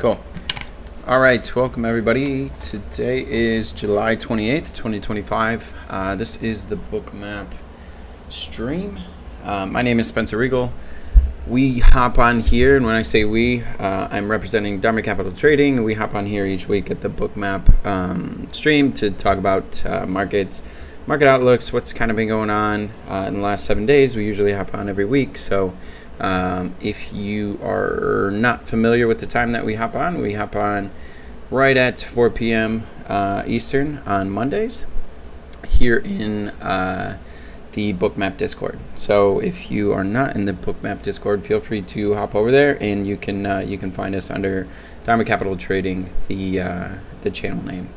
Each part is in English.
Cool. All right, welcome everybody. Today is July 28th, 2025. This is the Bookmap stream. My name is Spencer Regal. We hop on here, and when I say we, I'm representing DARMA Capital Trading. We hop on here each week at the Bookmap stream to talk about markets, market outlooks, what's kind of been going on in the last 7 days. We usually hop on every week, so if you are not familiar with the time that we hop on right at 4 p.m. Eastern on Mondays here in the Bookmap Discord. So if you are not in the Bookmap Discord, feel free to hop over there, and you can find us under DARMA Capital Trading, the channel name.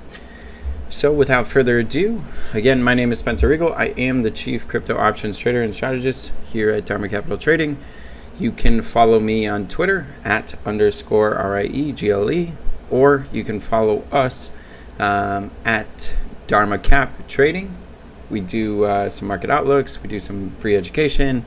So without further ado, again, my name is Spencer Regal. I am the Chief Crypto Options Trader and Strategist here at DARMA Capital Trading. You can follow me on Twitter at _RIEGLE, or you can follow us at DARMA Cap Trading. We do some market outlooks, we do some free education,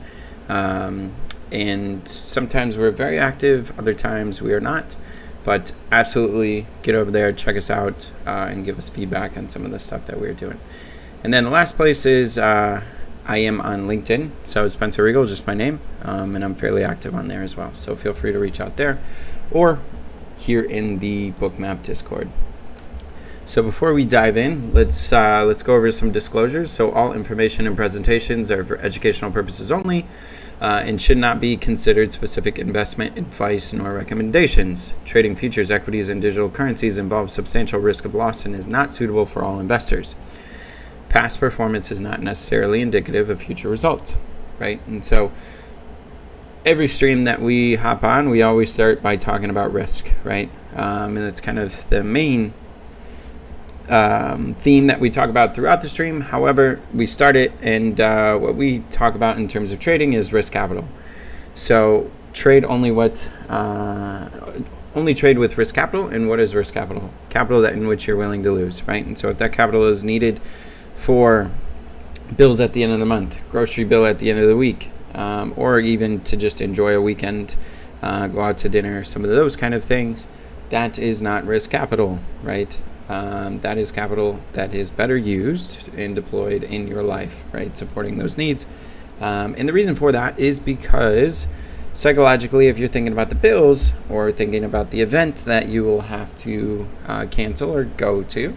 and sometimes we're very active, other times we are not. But absolutely get over there, check us out, and give us feedback on some of the stuff that we're doing. And then the last place is I am on LinkedIn, so Spencer Regal, just my name, and I'm fairly active on there as well. So feel free to reach out there, or here in the Bookmap Discord. So before we dive in, let's go over some disclosures. So all information and presentations are for educational purposes only, and should not be considered specific investment advice nor recommendations. Trading futures, equities, and digital currencies involves substantial risk of loss and is not suitable for all investors. Past performance is not necessarily indicative of future results, right? And so every stream that we hop on, we always start by talking about risk, right? And that's kind of the main theme that we talk about throughout the stream. However, we start it, and what we talk about in terms of trading is risk capital. So trade only trade with risk capital. And what is risk capital? Capital that in which you're willing to lose, right? And so if that capital is needed for bills at the end of the month, grocery bill at the end of the week, or even to just enjoy a weekend, go out to dinner, some of those kind of things, that is not risk capital, right? That is capital that is better used and deployed in your life, right? Supporting those needs. And the reason for that is because psychologically, if you're thinking about the bills or thinking about the event that you will have to cancel or go to,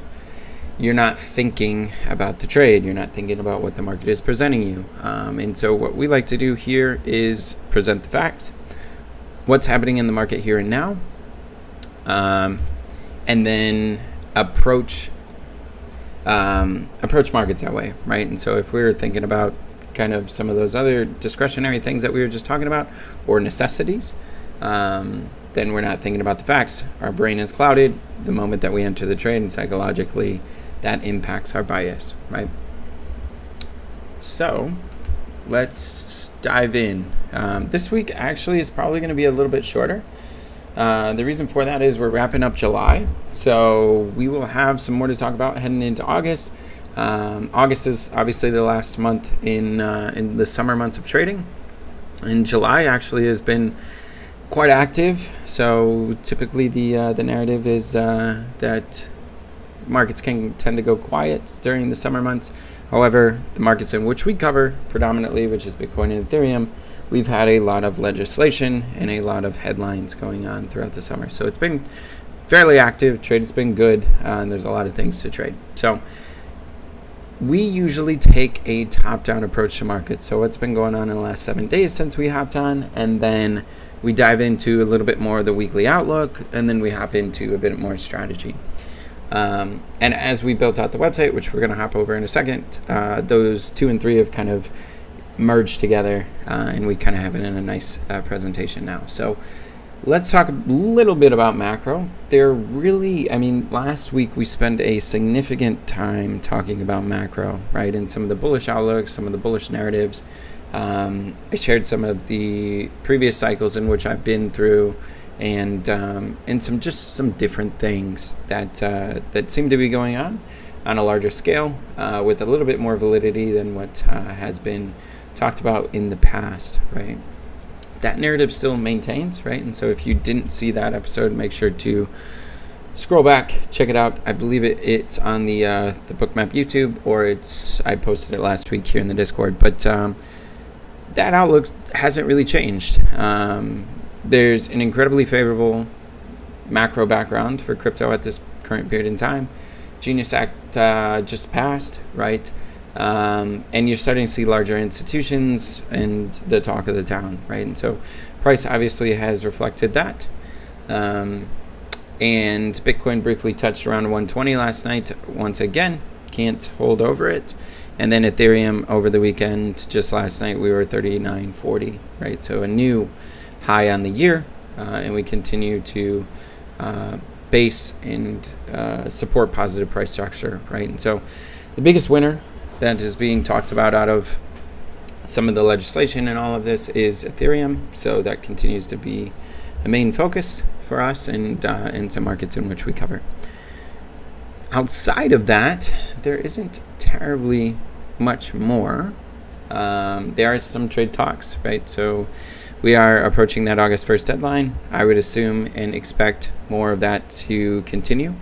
you're not thinking about the trade. You're not thinking about what the market is presenting you. And so what we like to do here is present the facts, what's happening in the market here and now, and then approach markets that way, right? And so if we're thinking about kind of some of those other discretionary things that we were just talking about, or necessities, then we're not thinking about the facts. Our brain is clouded the moment that we enter the trade, and psychologically that impacts our bias, right? So let's dive in. This week actually is probably going to be a little bit shorter. The reason for that is we're wrapping up July, so we will have some more to talk about heading into August. August is obviously the last month in the summer months of trading, and July actually has been quite active. So typically the narrative is that markets can tend to go quiet during the summer months. However, the markets in which we cover predominantly, which is Bitcoin and Ethereum, we've had a lot of legislation and a lot of headlines going on throughout the summer. So it's been fairly active. Trade's been good, and there's a lot of things to trade. So we usually take a top-down approach to markets. So what's been going on in the last 7 days since we hopped on, and then we dive into a little bit more of the weekly outlook, and then we hop into a bit more strategy. And as we built out the website, which we're going to hop over in a second, those 2 and 3 have kind of merged together, and we kind of have it in a nice presentation now. So let's talk a little bit about macro. Last week we spent a significant time talking about macro, right? And some of the bullish outlooks, some of the bullish narratives. I shared some of the previous cycles in which I've been through, and some different things that seem to be going on a larger scale, with a little bit more validity than what has been talked about in the past, right? that narrative still maintains, right? And so if you didn't see that episode, make sure to scroll back, check it out. I believe it's on the Bookmap YouTube, or I posted it last week here in the Discord. But that outlook hasn't really changed. There's an incredibly favorable macro background for crypto at this current period in time. Genius Act just passed, right? And you're starting to see larger institutions and the talk of the town, right? And so price obviously has reflected that. And Bitcoin briefly touched around 120 last night. Once again, can't hold over it. And then Ethereum over the weekend, just last night, we were 39.40, right? So a new high on the year, and we continue to base and support positive price structure, right? And so the biggest winner that is being talked about out of some of the legislation and all of this is Ethereum. So that continues to be a main focus for us and in some markets in which we cover. Outside of that, there isn't terribly much more. There are some trade talks, right? So we are approaching that August 1st deadline. I would assume and expect more of that to continue.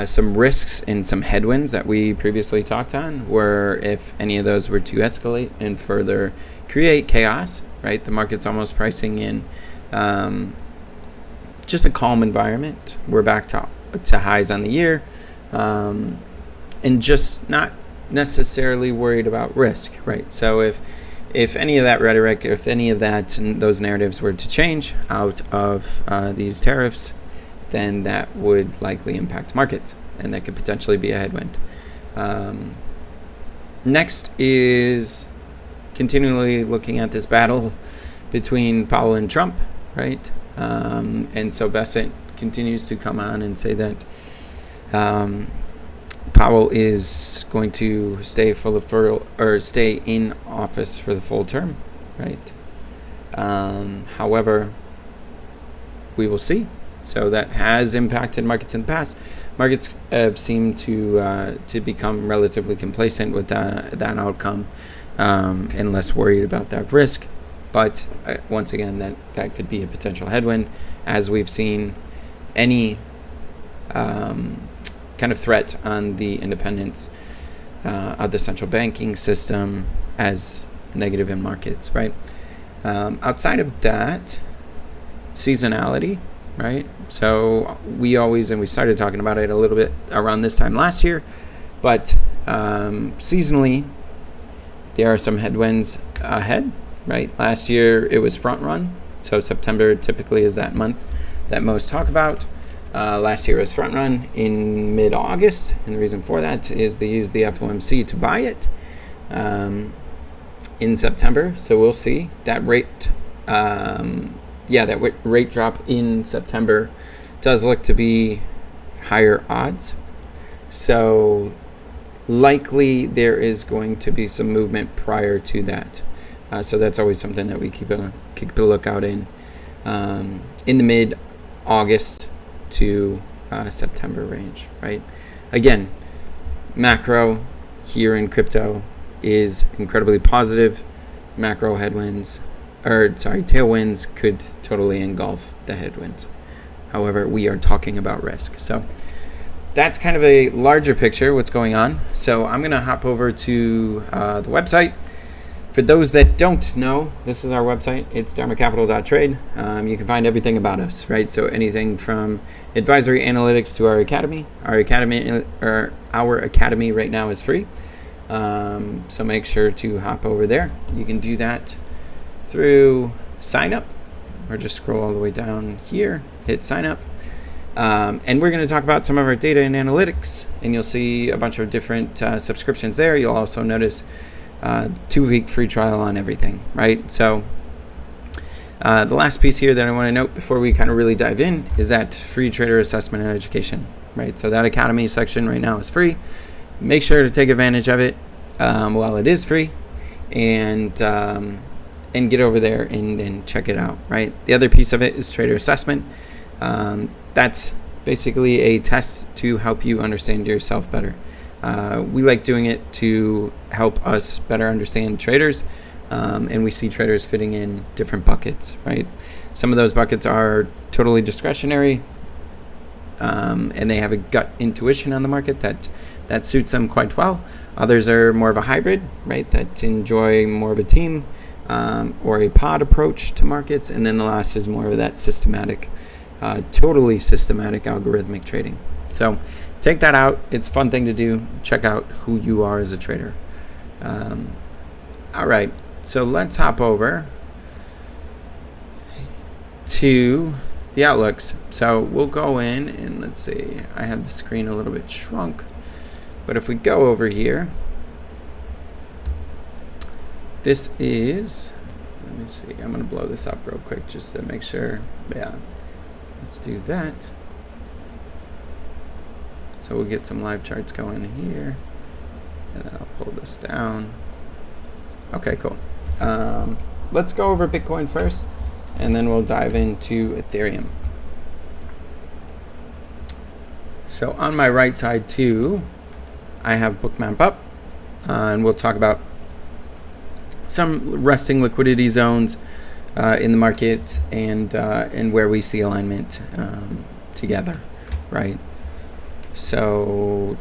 Some risks and some headwinds that we previously talked on were if any of those were to escalate and further create chaos, right? The market's almost pricing in just a calm environment. We're back to highs on the year, and just not necessarily worried about risk, right? So if any of that rhetoric, if any of those narratives were to change out of these tariffs, then that would likely impact markets, and that could potentially be a headwind. Next is continually looking at this battle between Powell and Trump, right? And so Bessent continues to come on and say that Powell is going to stay in office for the full term, right? However, we will see. So that has impacted markets in the past. Markets have seemed to become relatively complacent with that outcome, and less worried about that risk. But once again, that could be a potential headwind, as we've seen any kind of threat on the independence of the central banking system as negative in markets, right? Outside of that, seasonality, right? So we started talking about it a little bit around this time last year, but seasonally, there are some headwinds ahead, right? Last year, it was front run. So September typically is that month that most talk about. Last year was front run in mid-August, and the reason for that is they used the FOMC to buy it in September. So we'll see that rate. That rate drop in September does look to be higher odds. So likely there is going to be some movement prior to that. So that's always something that we keep a lookout in the mid-August to September range, right? Again, macro here in crypto is incredibly positive. Macro tailwinds could totally engulf the headwinds. However, we are talking about risk. So that's kind of a larger picture, what's going on. So I'm going to hop over to the website. For those that don't know, this is our website. It's DARMAcapital.trade. You can find everything about us, right? So anything from advisory analytics to our academy. Our academy right now is free. So make sure to hop over there. You can do that through sign up, or just scroll all the way down here, hit sign up. And we're going to talk about some of our data and analytics, and you'll see a bunch of different subscriptions there. You'll also notice 2-week free trial on everything, right? So the last piece here that I want to note before we kind of really dive in is that free trader assessment and education, right? So that academy section right now is free. Make sure to take advantage of it while it is free, and get over there and check it out, right? The other piece of it is trader assessment. That's basically a test to help you understand yourself better. We like doing it to help us better understand traders, and we see traders fitting in different buckets, right? Some of those buckets are totally discretionary, and they have a gut intuition on the market that suits them quite well. Others are more of a hybrid, right, that enjoy more of a team or a pod approach to markets. And then the last is more of that systematic, totally systematic algorithmic trading. So take that out. It's a fun thing to do. Check out who you are as a trader. All right, so let's hop over to the outlooks. So we'll go in and let's see, I have the screen a little bit shrunk, but if we go over here, this is, let me see, I'm going to blow this up real quick just to make sure. Yeah, let's do that. So we'll get some live charts going here, and then I'll pull this down. Okay, cool. Let's go over Bitcoin first, and then we'll dive into Ethereum. So on my right side too, I have Bookmap up, and we'll talk about some resting liquidity zones in the market and where we see alignment together, right? So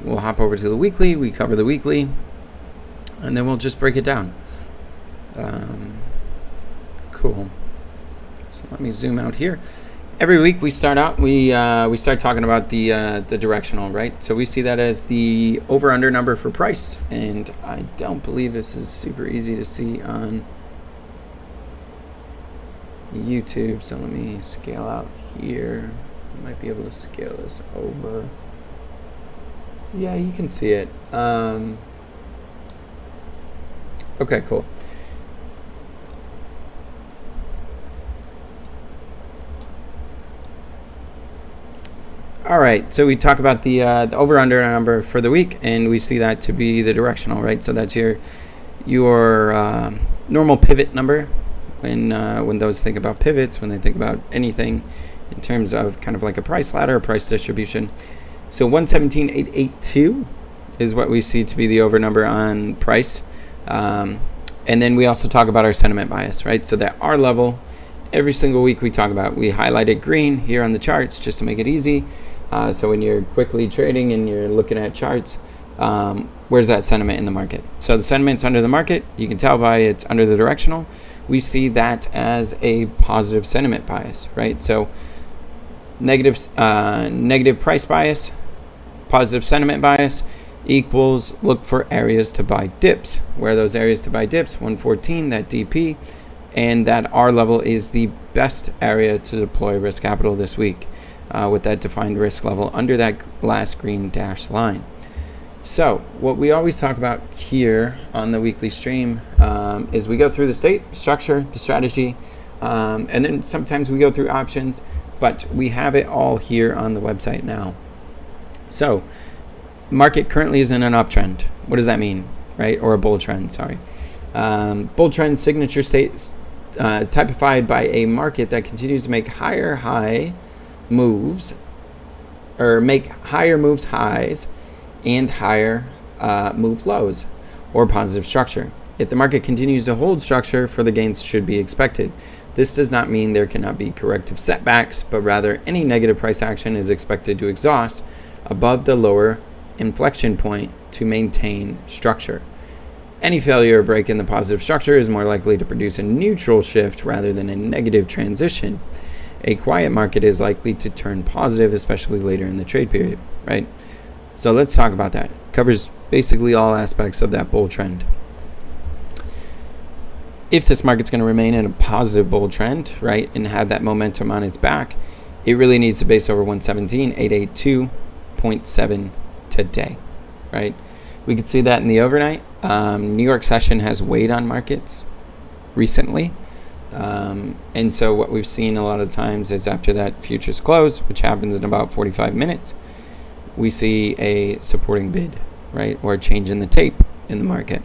we'll hop over to the weekly. We cover the weekly, and then we'll just break it down. Cool. So let me zoom out here. Every week we start out, we start talking about the directional, right? So we see that as the over/under number for price, and I don't believe this is super easy to see on YouTube. So let me scale out here. I might be able to scale this over. Yeah, you can see it. Okay, cool. All right, so we talk about the over/under number for the week, and we see that to be the directional, right? So that's your normal pivot number when those think about pivots, when they think about anything in terms of kind of like a price ladder, or price distribution. So 117,882 is what we see to be the over number on price, and then we also talk about our sentiment bias, right? So that R level, every single week we talk about, we highlight it green here on the charts just to make it easy. So when you're quickly trading and you're looking at charts, where's that sentiment in the market? So the sentiment's under the market. You can tell by it's under the directional. We see that as a positive sentiment bias, right? So negative price bias, positive sentiment bias equals look for areas to buy dips. Where are those areas to buy dips? 114, that DP, and that R level is the best area to deploy risk capital this week. With that defined risk level under that last green dashed line. So what we always talk about here on the weekly stream is we go through the state, structure, the strategy, and then sometimes we go through options, but we have it all here on the website now. So market currently is in an uptrend. What does that mean, right? Or a bull trend, sorry. Bull trend signature state is typified by a market that continues to make higher moves, or make higher moves highs and higher move lows, or positive structure. If the market continues to hold structure, further gains should be expected. This does not mean there cannot be corrective setbacks, but rather any negative price action is expected to exhaust above the lower inflection point to maintain structure. Any failure or break in the positive structure is more likely to produce a neutral shift rather than a negative transition. A quiet market is likely to turn positive, especially later in the trade period, right? So let's talk about that. It covers basically all aspects of that bull trend. If this market's going to remain in a positive bull trend, right, and have that momentum on its back, it really needs to base over 117,882.7 today, right? We could see that in the overnight. New York session has weighed on markets recently. And so what we've seen a lot of times is after that futures close, which happens in about 45 minutes, we see a supporting bid, right? Or a change in the tape in the market.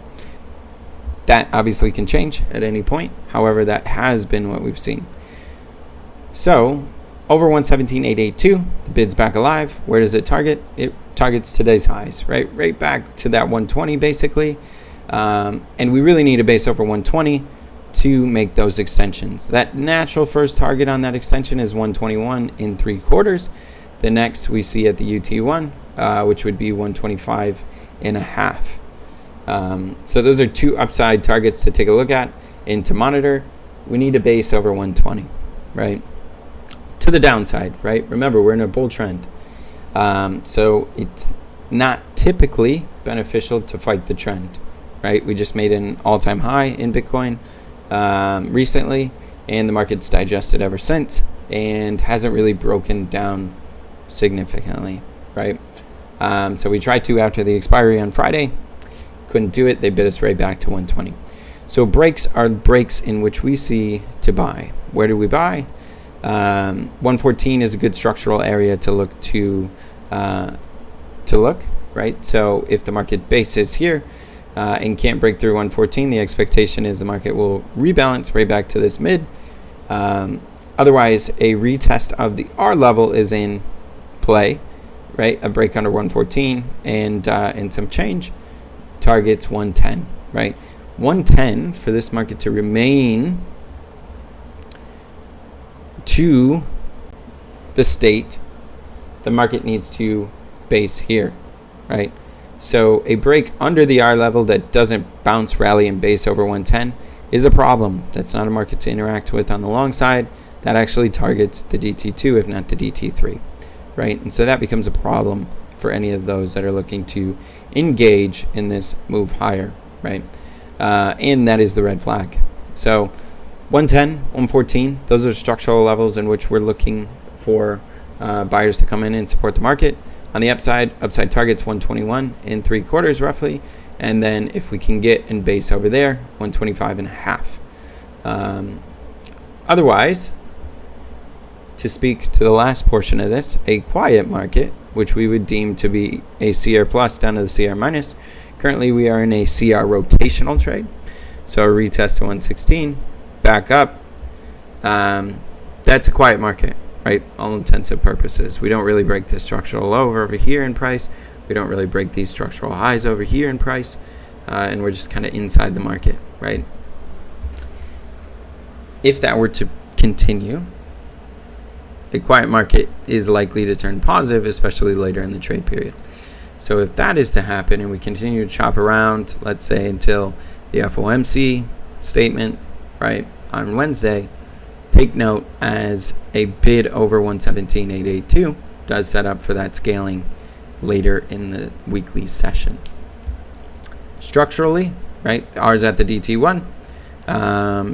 That obviously can change at any point. However, that has been what we've seen. So over 117,882, the bid's back alive. Where does it target? It targets today's highs, right? Right back to that 120 basically. And we really need a base over 120 to make those extensions. That natural first target on that extension is 121 3/4. The next we see at the UT1, which would be 125.5. So those are two upside targets to take a look at and to monitor. We need a base over 120, right? To the downside, right? Remember, we're in a bull trend. So it's not typically beneficial to fight the trend, right? We just made an all-time high in Bitcoin recently, and the market's digested ever since and hasn't really broken down significantly, right? So we tried to after the expiry on Friday, couldn't do it. They bid us right back to 120. So breaks are breaks in which we see to buy. Where do we buy? 114 is a good structural area to look right? So if the market bases here and can't break through 114, the expectation is the market will rebalance right back to this mid. Otherwise, a retest of the R level is in play, right? A break under 114 and some change targets 110, right? 110 for this market to remain to the state, the market needs to base here, right? So a break under the R level that doesn't bounce, rally, and base over 110 is a problem. That's not a market to interact with on the long side. That actually targets the DT2, if not the DT3, right? And so that becomes a problem for any of those that are looking to engage in this move higher, right? And that is the red flag. So 110, 114, those are structural levels in which we're looking for buyers to come in and support the market. On the upside targets 121 3/4 roughly, and then if we can get and base over there, 125.5. Otherwise, to speak to the last portion of this, a quiet market, which we would deem to be a CR plus down to the CR minus. Currently, we are in a CR rotational trade, so a retest to 116, back up. That's a quiet market, right? All intensive purposes. We don't really break the structural low over here in price. We don't really break these structural highs over here in price, and we're just kind of inside the market, right? If that were to continue, a quiet market is likely to turn positive, especially later in the trade period. So if that is to happen and we continue to chop around, let's say until the FOMC statement, right, on Wednesday, take note as a bid over 117.882 does set up for that scaling later in the weekly session. Structurally, right, R's at the DT1.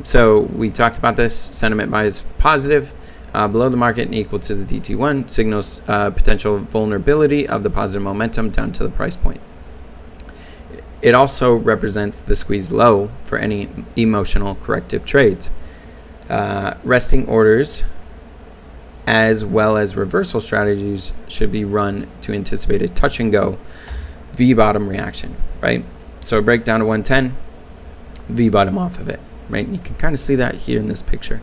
So we talked about this. Sentiment bias positive. Below the market and equal to the DT1 signals potential vulnerability of the positive momentum down to the price point. It also represents the squeeze low for any emotional corrective trades. Resting orders as well as reversal strategies should be run to anticipate a touch and go V bottom reaction, right? So a breakdown to 110, V bottom off of it, right? And you can kind of see that here in this picture.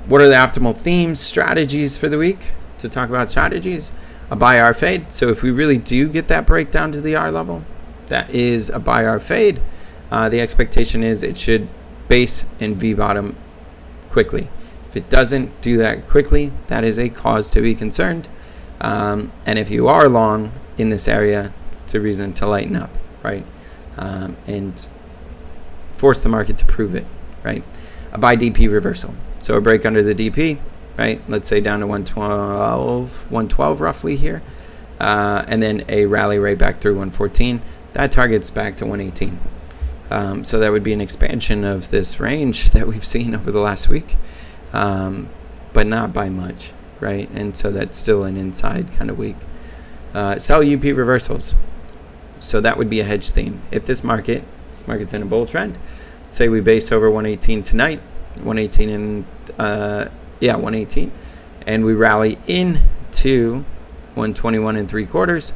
What are the optimal themes, strategies for the week? To talk about strategies, a buy R fade. So if we really do get that breakdown to the R level, that is a buy R fade. The expectation is it should base and V bottom quickly. If it doesn't do that quickly, that is a cause to be concerned. And if you are long in this area, it's a reason to lighten up, right? And force the market to prove it, right? A buy DP reversal. So a break under the DP, right? Let's say down to 112 roughly here. And then a rally right back through 114. That targets back to 118. So that would be an expansion of this range that we've seen over the last week, but not by much, right? And so that's still an inside kind of week. Sell UP reversals. So that would be a hedge theme. If this market's in a bull trend, let's say we base over 118 tonight, 118 and we rally into 121 3/4.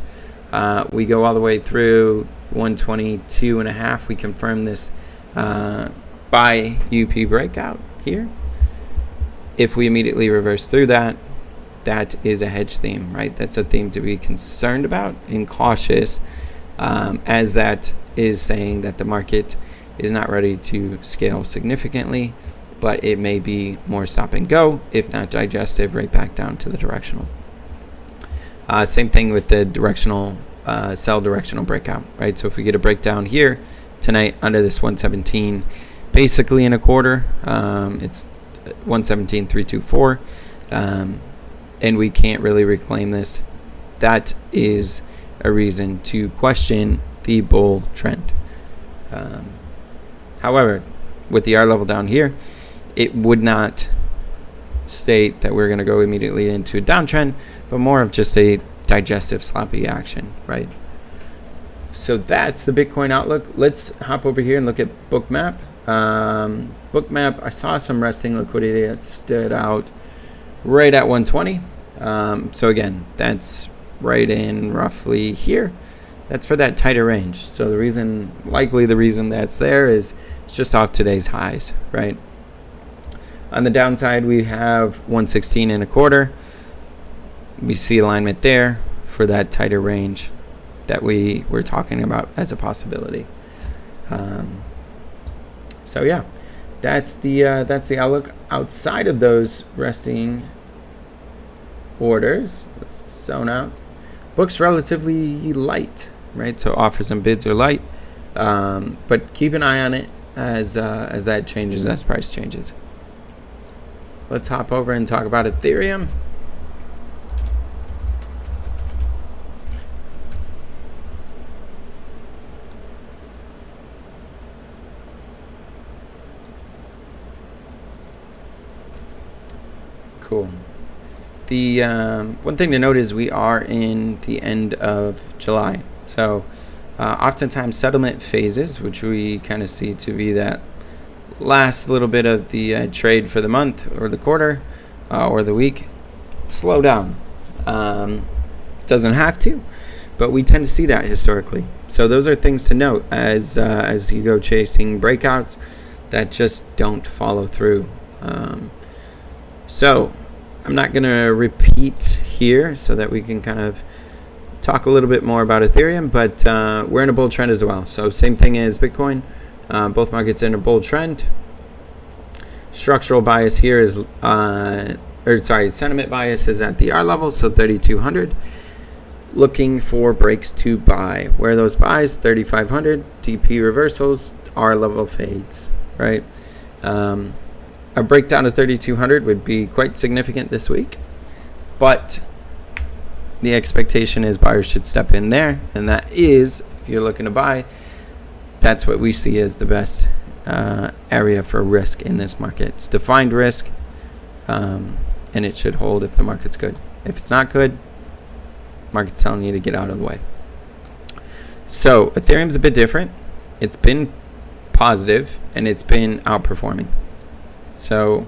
We go all the way through 122.5. We confirm this buy UP breakout here. If we immediately reverse through that, that is a hedge theme, right? That's a theme to be concerned about and cautious as that is saying that the market is not ready to scale significantly, but it may be more stop and go, if not digestive, right back down to the directional. Same thing with the directional, sell directional breakout, right? So if we get a breakdown here tonight under this 117, basically in a quarter, it's 117.324, and we can't really reclaim this, that is a reason to question the bull trend. However, with the R level down here, it would not state that we're going to go immediately into a downtrend, but more of just a digestive sloppy action, right? So that's the Bitcoin outlook. Let's hop over here and look at Bookmap. Bookmap, I saw some resting liquidity that stood out right at 120. So again, that's right in roughly here. That's for that tighter range. So the reason that's there is it's just off today's highs, right? On the downside, we have 116.25. We see alignment there for that tighter range that we were talking about as a possibility. So yeah, that's the outlook. Outside of those resting orders, let's zone out. Book's relatively light, right? So offers and bids are light, but keep an eye on it as that changes, as price changes. Let's hop over and talk about Ethereum. Cool. The one thing to note is we are in the end of July. So oftentimes settlement phases, which we kind of see to be that last little bit of the trade for the month or the quarter or the week, slow down. Doesn't have to, but we tend to see that historically. So those are things to note as you go chasing breakouts that just don't follow through. So I'm not going to repeat here so that we can kind of talk a little bit more about Ethereum, but we're in a bull trend as well. So same thing as Bitcoin. Both markets in a bull trend. Structural bias here is, sentiment bias is at the R level, so 3,200. Looking for breaks to buy. Where are those buys? 3,500. DP reversals, R level fades, right? A breakdown of 3,200 would be quite significant this week, but the expectation is buyers should step in there, and that is, if you're looking to buy, that's what we see as the best area for risk in this market. It's defined risk, and it should hold if the market's good. If it's not good, market's telling you to get out of the way. So Ethereum's a bit different. It's been positive, and it's been outperforming. So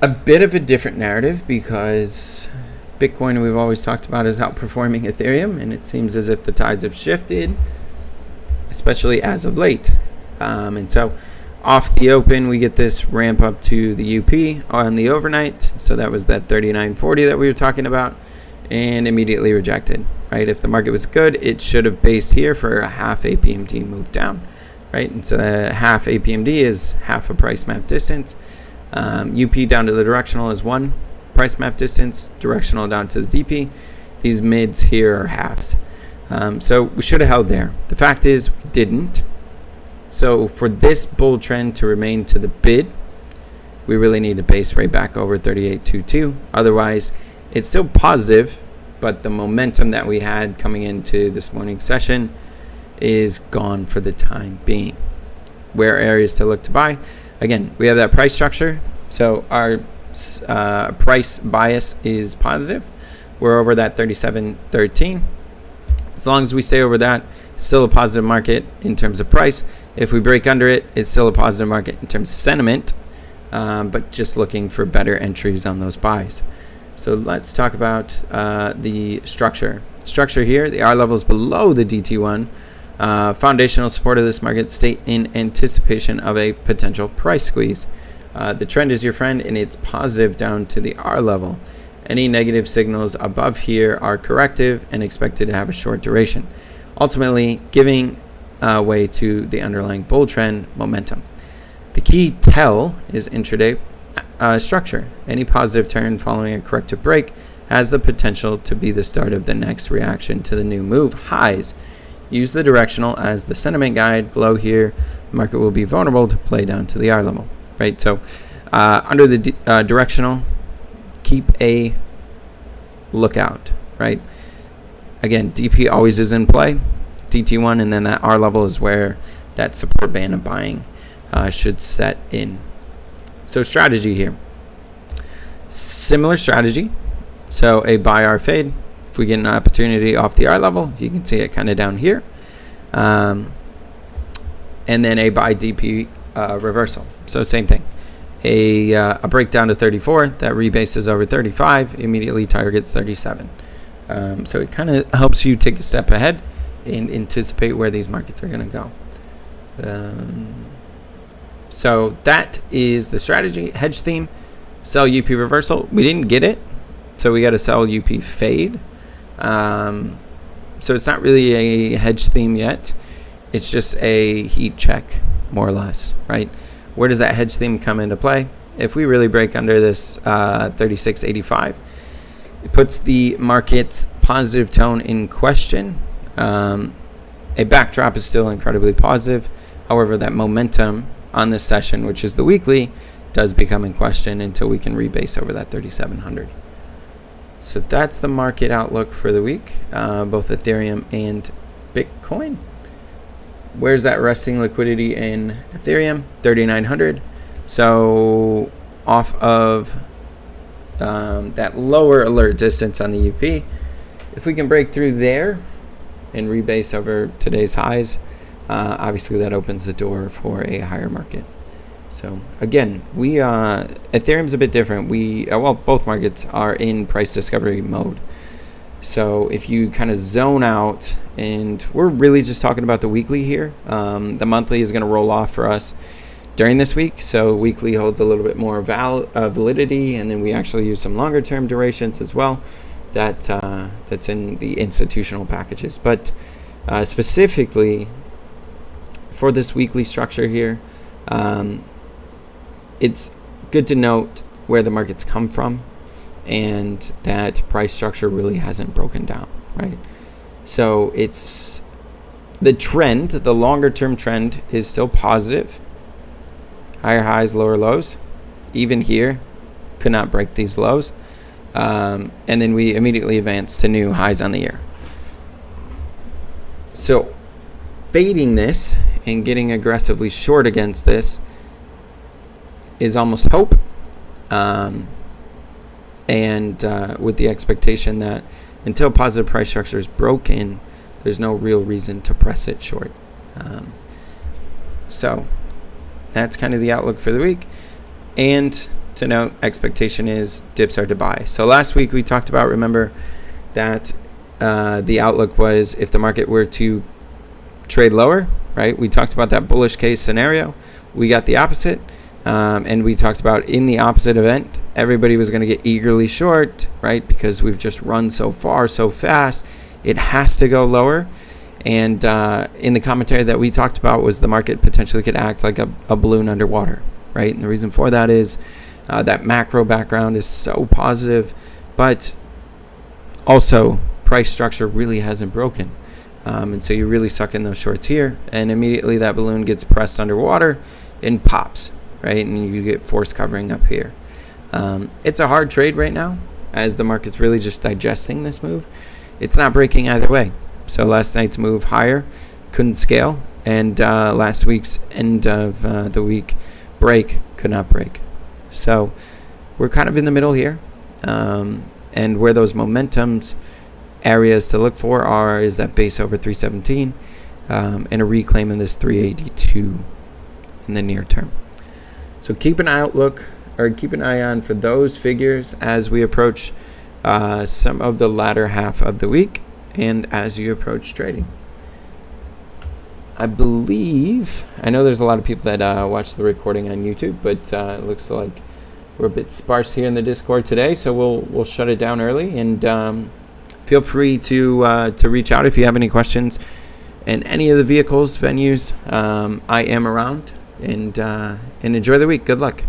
a bit of a different narrative, because Bitcoin, we've always talked about, is outperforming Ethereum, and it seems as if the tides have shifted, especially as of late. And so off the open, we get this ramp up to the UP on the overnight. So that was that 39.40 that we were talking about, and immediately rejected, right? If the market was good, it should have based here for a half APMD move down, right? And so half APMD is half a price map distance. UP down to the directional is one price map distance, directional down to the DP. These mids here are halves. So we should have held there. The fact is we didn't. So for this bull trend to remain to the bid, we really need to base right back over 38.22. Otherwise, it's still positive, but the momentum that we had coming into this morning session is gone for the time being. Where areas to look to buy? Again, we have that price structure. So our price bias is positive. We're over that 37.13. As long as we stay over that, it's still a positive market in terms of price. If we break under it, it's still a positive market in terms of sentiment, but just looking for better entries on those buys. So let's talk about the structure. Structure here, the R level is below the DT1. Foundational support of this market state in anticipation of a potential price squeeze. The trend is your friend, and it's positive down to the R level. Any negative signals above here are corrective and expected to have a short duration. ultimately giving way to the underlying bull trend momentum. The key tell is intraday structure. Any positive turn following a corrective break has the potential to be the start of the next reaction to the new move highs. Use the directional as the sentiment guide. Below here, the market will be vulnerable to play down to the R level, right? So under the directional, keep a lookout, right? Again, DP always is in play, DT1, and then that R level is where that support band of buying should set in. So strategy here. Similar strategy. So a buy R fade. If we get an opportunity off the R level, you can see it kind of down here. And then a buy DP reversal. So same thing. A breakdown to 34 that rebases over 35, immediately targets 37. So it kind of helps you take a step ahead and anticipate where these markets are going to go. So that is the strategy. Hedge theme, sell UP reversal. We didn't get it, so we got to sell UP fade. So it's not really a hedge theme yet. It's just a heat check, more or less, right? Where does that hedge theme come into play? If we really break under this 36.85, it puts the market's positive tone in question. A backdrop is still incredibly positive. However, that momentum on this session, which is the weekly, does become in question until we can rebase over that 3,700. So that's the market outlook for the week, both Ethereum and Bitcoin. Where's that resting liquidity in Ethereum? 3,900. So off of that lower alert distance on the UP, if we can break through there and rebase over today's highs, obviously that opens the door for a higher market. So again, Ethereum's a bit different. Both markets are in price discovery mode. So if you kind of zone out, and we're really just talking about the weekly here, the monthly is going to roll off for us during this week. So weekly holds a little bit more validity, and then we actually use some longer term durations as well. That's in the institutional packages. But specifically for this weekly structure here, it's good to note where the markets come from and that price structure really hasn't broken down, right? So it's the trend, the longer term trend is still positive. Higher highs, lower lows. Even here, could not break these lows. And then we immediately advance to new highs on the year. So fading this and getting aggressively short against this is almost hope, and with the expectation that until positive price structure is broken, there's no real reason to press it short. So that's kind of the outlook for the week. And to note, expectation is dips are to buy. So last week we talked about, remember, that the outlook was if the market were to trade lower, right? We talked about that bullish case scenario. We got the opposite. And we talked about in the opposite event, everybody was going to get eagerly short, right? Because we've just run so far, so fast, it has to go lower. And in the commentary that we talked about was the market potentially could act like a balloon underwater, right? And the reason for that is that macro background is so positive, but also price structure really hasn't broken. And so you really suck in those shorts here, and immediately that balloon gets pressed underwater and pops, right? And you get force covering up here. It's a hard trade right now as the market's really just digesting this move. It's not breaking either way. So last night's move higher couldn't scale, and last week's end of the week break could not break. So we're kind of in the middle here, and where those momentums areas to look for is that base over 317 and a reclaim in this 382 in the near term. So keep an eye on for those figures as we approach some of the latter half of the week and as you approach trading. I know there's a lot of people that watch the recording on YouTube, but it looks like we're a bit sparse here in the Discord today, so we'll shut it down early. And feel free to reach out if you have any questions in any of the vehicles, venues, I am around. And enjoy the week. Good luck.